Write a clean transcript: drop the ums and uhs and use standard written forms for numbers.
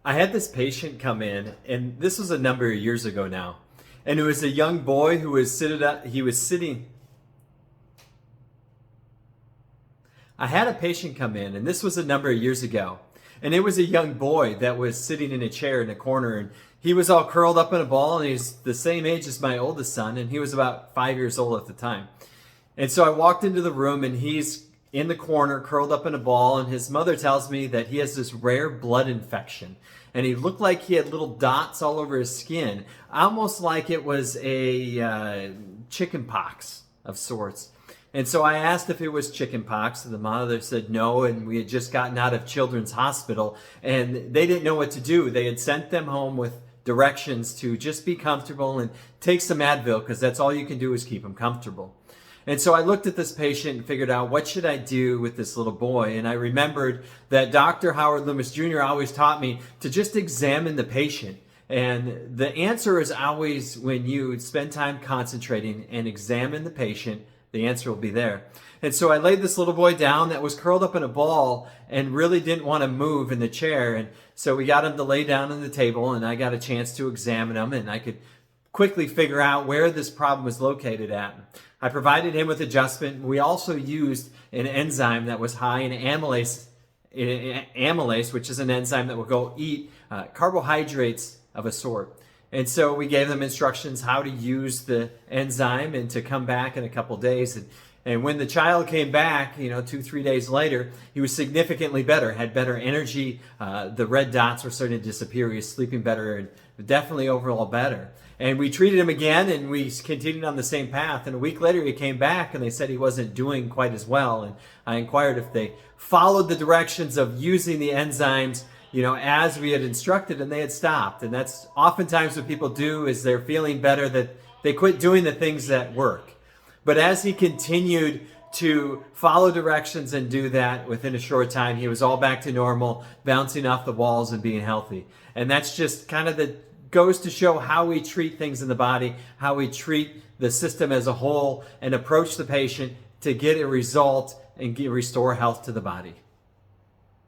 I had this patient come in, and this was a number of years ago now. And it was a young boy who was sitting up, he was sitting. I had a patient come in, and this was a number of years ago. And it was a young boy that was sitting in a chair in a corner, and he was all curled up in a ball, and he's the same age as my oldest son, and he was about 5 years old at the time. And so I walked into the room, and he's in the corner, curled up in a ball, and his mother tells me that he has this rare blood infection. And he looked like he had little dots all over his skin, almost like it was a chicken pox of sorts. And so I asked if it was chicken pox, and the mother said no, and we had just gotten out of Children's Hospital, and they didn't know what to do. They had sent them home with directions to just be comfortable and take some Advil, because that's all you can do is keep them comfortable. And so I looked at this patient and figured out, what should I do with this little boy? And I remembered that Dr. Howard Loomis Jr. always taught me to just examine the patient. And the answer is always, when you spend time concentrating and examine the patient, the answer will be there. And so I laid this little boy down that was curled up in a ball and really didn't want to move in the chair. And so we got him to lay down on the table, and I got a chance to examine him, and I could quickly figure out where this problem was located at. I provided him with adjustment. We also used an enzyme that was high in amylase, which is an enzyme that will go eat carbohydrates of a sort. And so we gave them instructions how to use the enzyme and to come back in a couple days. And when the child came back, 2-3 days later, he was significantly better, had better energy. The red dots were starting to disappear. He was sleeping better and definitely overall better. And we treated him again, and we continued on the same path. And a week later, he came back, and they said he wasn't doing quite as well. And I inquired if they followed the directions of using the enzymes, as we had instructed, and they had stopped. And that's oftentimes what people do, is they're feeling better, that they quit doing the things that work. But as he continued to follow directions and do that, within a short time, he was all back to normal, bouncing off the walls and being healthy. And that's just kind of goes to show how we treat things in the body, how we treat the system as a whole, and approach the patient to get a result and restore health to the body.